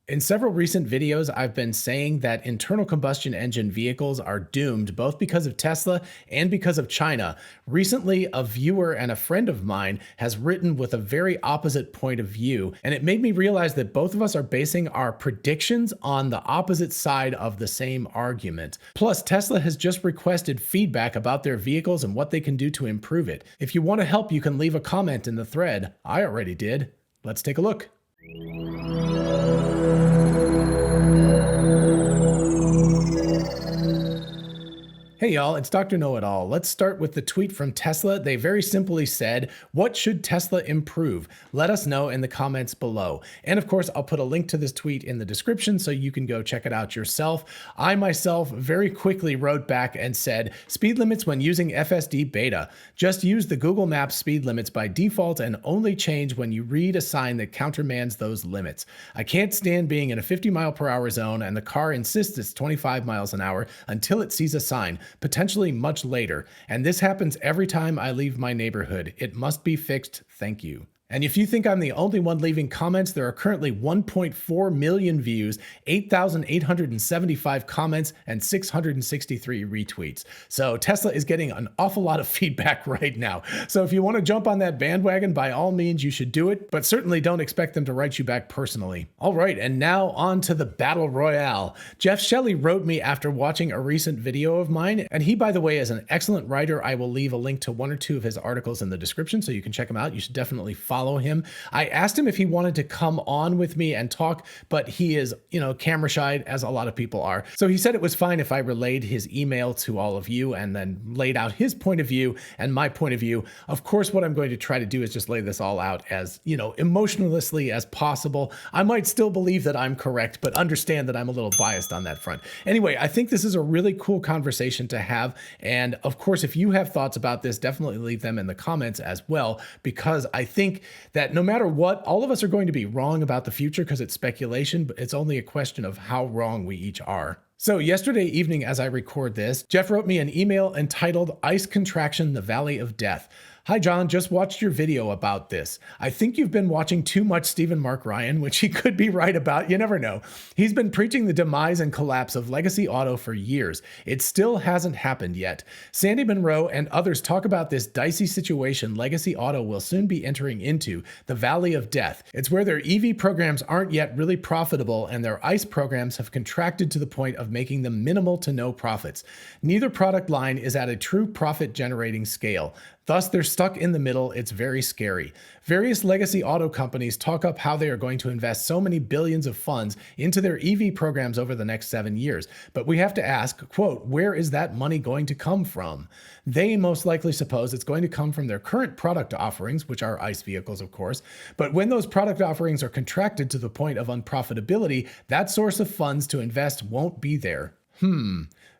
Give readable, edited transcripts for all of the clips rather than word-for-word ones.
In several recent videos, I've been saying that internal combustion engine vehicles are doomed both because of Tesla and because of China. Recently, a viewer and a friend of mine has written with a very opposite point of view, and it made me realize that both of us are basing our predictions on the opposite side of the same argument. Plus, Tesla has just requested feedback about their vehicles and what they can do to improve it. If you want to help, you can leave a comment in the thread. I already did. Let's take a look. Hey y'all, it's Dr. Know-It-All. Let's start with the tweet from Tesla. They very simply said, "What should Tesla improve? Let us know in the comments below." And of course, I'll put a link to this tweet in the description so you can go check it out yourself. I myself very quickly wrote back and said, "Speed limits when using FSD beta. Just use the Google Maps speed limits by default and only change when you read a sign that countermands those limits. I can't stand being in a 50-mile-per-hour zone and the car insists it's 25 miles an hour until it sees a sign, potentially much later, and this happens every time I leave my neighborhood. It must be fixed. Thank you." And if you think I'm the only one leaving comments, there are currently 1.4 million views, 8,875 comments, and 663 retweets. So Tesla is getting an awful lot of feedback right now. So if you want to jump on that bandwagon, by all means, you should do it, but certainly don't expect them to write you back personally. All right, and now on to the battle royale. Jeff Shelley wrote me after watching a recent video of mine, and he, by the way, is an excellent writer. I will leave a link to one or two of his articles in the description so you can check him out. You should definitely follow him. I asked him if he wanted to come on with me and talk, but he is, camera shy, as a lot of people are. So he said it was fine if I relayed his email to all of you and then laid out his point of view and my point of view. Of course, what I'm going to try to do is just lay this all out as, emotionlessly as possible. I might still believe that I'm correct, but understand that I'm a little biased on that front. Anyway, I think this is a really cool conversation to have. And of course, if you have thoughts about this, definitely leave them in the comments as well, because I think that no matter what, all of us are going to be wrong about the future because it's speculation, but it's only a question of how wrong we each are. So yesterday evening, as I record this, Jeff wrote me an email entitled "Ice Contraction, the Valley of Death." "Hi John, just watched your video about this. I think you've been watching too much Stephen Mark Ryan," which he could be right about, you never know. "He's been preaching the demise and collapse of legacy auto for years. It still hasn't happened yet. Sandy Munro and others talk about this dicey situation legacy auto will soon be entering into, the valley of death. It's where their EV programs aren't yet really profitable and their ICE programs have contracted to the point of making them minimal to no profits. Neither product line is at a true profit generating scale. Thus, they're stuck in the middle. It's very scary. Various legacy auto companies talk up how they are going to invest so many billions of funds into their EV programs over the next 7 years. But we have to ask, quote, where is that money going to come from? They most likely suppose it's going to come from their current product offerings, which are ICE vehicles, of course. But when those product offerings are contracted to the point of unprofitability, that source of funds to invest won't be there.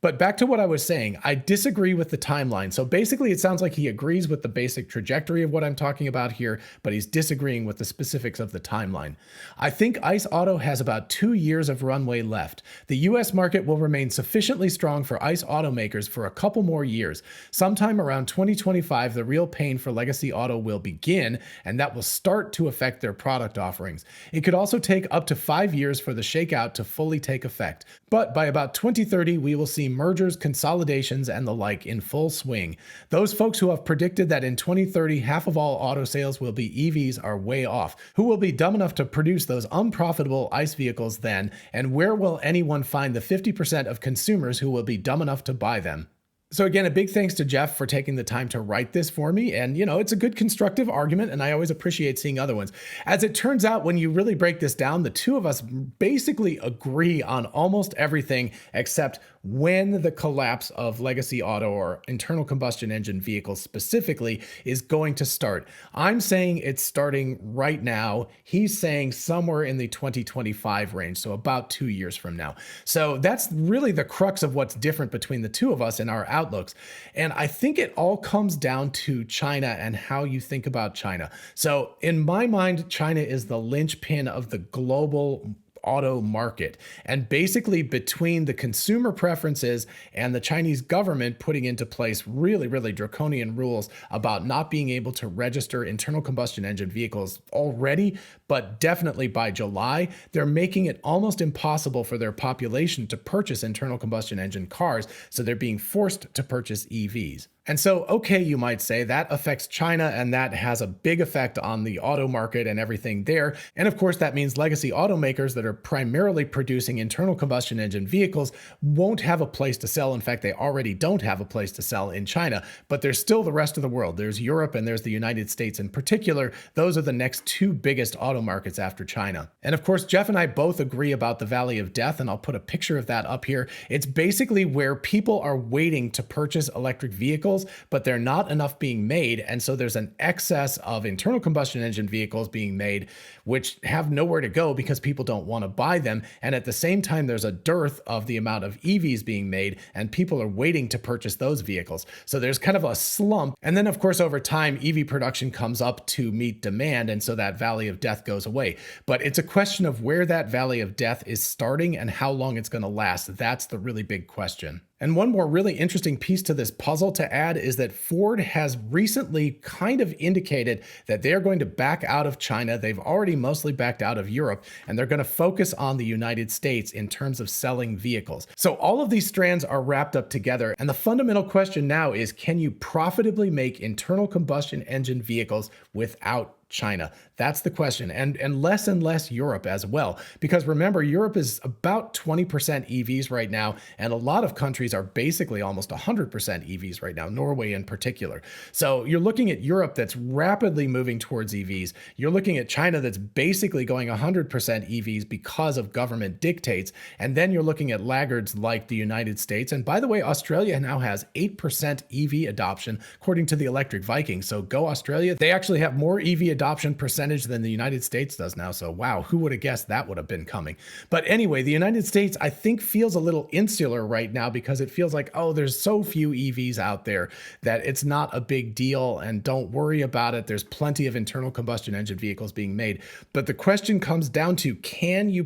But back to what I was saying, I disagree with the timeline. So basically, it sounds like he agrees with the basic trajectory of what I'm talking about here, but he's disagreeing with the specifics of the timeline. "I think ICE Auto has about 2 years of runway left. The US market will remain sufficiently strong for ICE automakers for a couple more years. Sometime around 2025, the real pain for legacy auto will begin, and that will start to affect their product offerings. It could also take up to 5 years for the shakeout to fully take effect. But by about 2030, we will see mergers, consolidations, and the like in full swing. Those folks who have predicted that in 2030 half of all auto sales will be EVs are way off. Who will be dumb enough to produce those unprofitable ICE vehicles then? And where will anyone find the 50% of consumers who will be dumb enough to buy them?" So again, a big thanks to Jeff for taking the time to write this for me. And, it's a good constructive argument, and I always appreciate seeing other ones. As it turns out, when you really break this down, the two of us basically agree on almost everything except when the collapse of legacy auto or internal combustion engine vehicles specifically is going to start. I'm saying it's starting right now. He's saying somewhere in the 2025 range, so about 2 years from now. So that's really the crux of what's different between the two of us in our outlooks. And I think it all comes down to China and how you think about China. So in my mind, China is the linchpin of the global auto market. And basically, between the consumer preferences and the Chinese government putting into place really, really draconian rules about not being able to register internal combustion engine vehicles already, but definitely by July, they're making it almost impossible for their population to purchase internal combustion engine cars. So they're being forced to purchase EVs. And so, okay, you might say that affects China, and that has a big effect on the auto market and everything there. And of course, that means legacy automakers that are primarily producing internal combustion engine vehicles won't have a place to sell. In fact, they already don't have a place to sell in China, but there's still the rest of the world. There's Europe and there's the United States in particular. Those are the next two biggest auto markets after China. And of course, Jeff and I both agree about the Valley of Death, and I'll put a picture of that up here. It's basically where people are waiting to purchase electric vehicles, but they're not enough being made. And so there's an excess of internal combustion engine vehicles being made, which have nowhere to go because people don't want to buy them. And at the same time, there's a dearth of the amount of EVs being made, and people are waiting to purchase those vehicles. So there's kind of a slump. And then, of course, over time, EV production comes up to meet demand. And so that Valley of Death goes away. But it's a question of where that Valley of Death is starting and how long it's going to last. That's the really big question. And one more really interesting piece to this puzzle to add is that Ford has recently kind of indicated that they're going to back out of China. They've already mostly backed out of Europe, and they're going to focus on the United States in terms of selling vehicles. So all of these strands are wrapped up together. And the fundamental question now is, can you profitably make internal combustion engine vehicles without China? That's the question. And less Europe as well. Because remember, Europe is about 20% EVs right now, and a lot of countries are basically almost 100% EVs right now, Norway in particular. So you're looking at Europe that's rapidly moving towards EVs. You're looking at China that's basically going 100% EVs because of government dictates. And then you're looking at laggards like the United States. And by the way, Australia now has 8% EV adoption, according to the Electric Viking. So go Australia. They actually have more EV adoption percentage than the United States does now. So wow, who would have guessed that would have been coming? But anyway, the United States, I think, feels a little insular right now because it feels like, oh, there's so few EVs out there that it's not a big deal, and don't worry about it. There's plenty of internal combustion engine vehicles being made. But the question comes down to, can you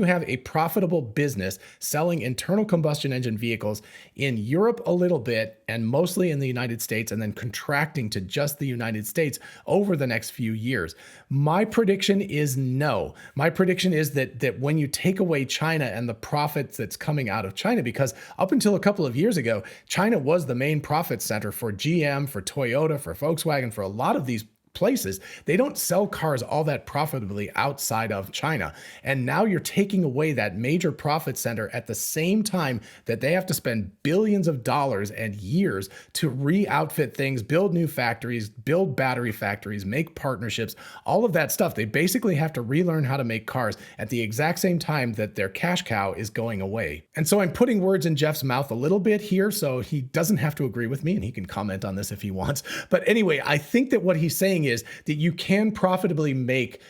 have a profitable business selling internal combustion engine vehicles in Europe a little bit and mostly in the United States, and then contracting to just the United States over the next few years? My prediction is no. My prediction is that when you take away China and the profits that's coming out of China, because up until a couple of years ago, China was the main profit center for GM, for Toyota, for Volkswagen, for a lot of these places. They don't sell cars all that profitably outside of China. And now you're taking away that major profit center at the same time that they have to spend billions of dollars and years to re-outfit things, build new factories, build battery factories, make partnerships, all of that stuff. They basically have to relearn how to make cars at the exact same time that their cash cow is going away. And so I'm putting words in Jeff's mouth a little bit here, so he doesn't have to agree with me, and he can comment on this if he wants. But anyway, I think that what he's saying is that you can profitably make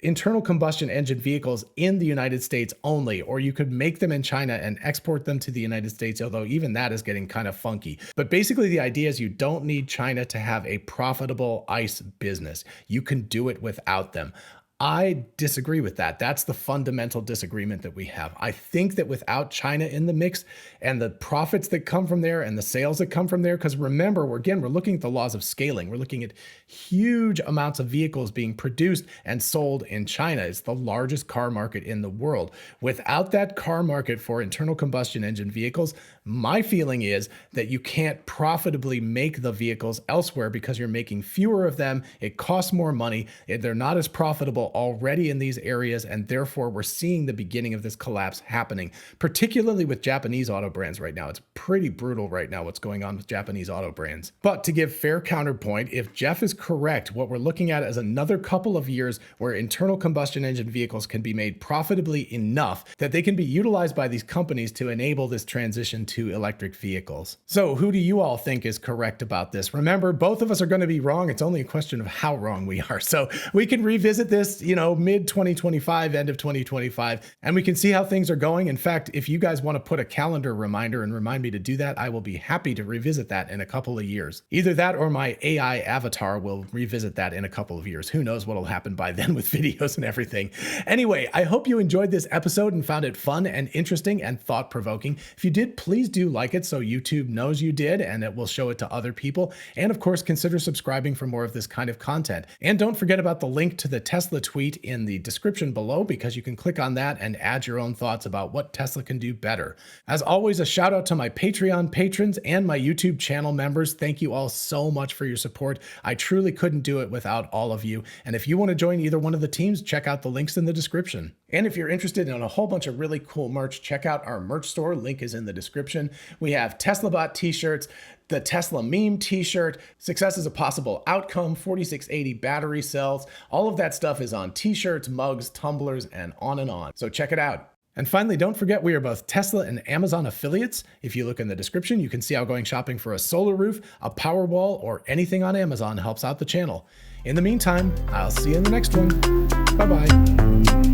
internal combustion engine vehicles in the United States only, or you could make them in China and export them to the United States, although even that is getting kind of funky. But basically the idea is you don't need China to have a profitable ICE business. You can do it without them. I disagree with that. That's the fundamental disagreement that we have. I think that without China in the mix and the profits that come from there and the sales that come from there, because remember, we're looking at the laws of scaling. We're looking at huge amounts of vehicles being produced and sold in China. It's the largest car market in the world. Without that car market for internal combustion engine vehicles, my feeling is that you can't profitably make the vehicles elsewhere because you're making fewer of them. It costs more money. They're not as profitable already in these areas, and therefore we're seeing the beginning of this collapse happening, particularly with Japanese auto brands right now. It's pretty brutal right now what's going on with Japanese auto brands. But to give fair counterpoint, if Jeff is correct, what we're looking at is another couple of years where internal combustion engine vehicles can be made profitably enough that they can be utilized by these companies to enable this transition to electric vehicles. So who do you all think is correct about this? Remember, both of us are going to be wrong. It's only a question of how wrong we are. So we can revisit this this, mid 2025, end of 2025, and we can see how things are going. In fact, if you guys want to put a calendar reminder and remind me to do that, I will be happy to revisit that in a couple of years. Either that or my AI avatar will revisit that in a couple of years. Who knows what'll happen by then with videos and everything. Anyway, I hope you enjoyed this episode and found it fun and interesting and thought-provoking. If you did, please do like it so YouTube knows you did and it will show it to other people. And of course, consider subscribing for more of this kind of content. And don't forget about the link to the Tesla tweet in the description below, because you can click on that and add your own thoughts about what Tesla can do better. As always, a shout out to my Patreon patrons and my YouTube channel members. Thank you all so much for your support. I truly couldn't do it without all of you. And if you want to join either one of the teams, check out the links in the description. And if you're interested in a whole bunch of really cool merch, check out our merch store. Link is in the description. We have TeslaBot t-shirts, the Tesla meme t-shirt, success is a possible outcome, 4680 battery cells. All of that stuff is on t-shirts, mugs, tumblers, and on and on. So check it out. And finally, don't forget we are both Tesla and Amazon affiliates. If you look in the description, you can see how going shopping for a solar roof, a power wall, or anything on Amazon helps out the channel. In the meantime, I'll see you in the next one. Bye-bye.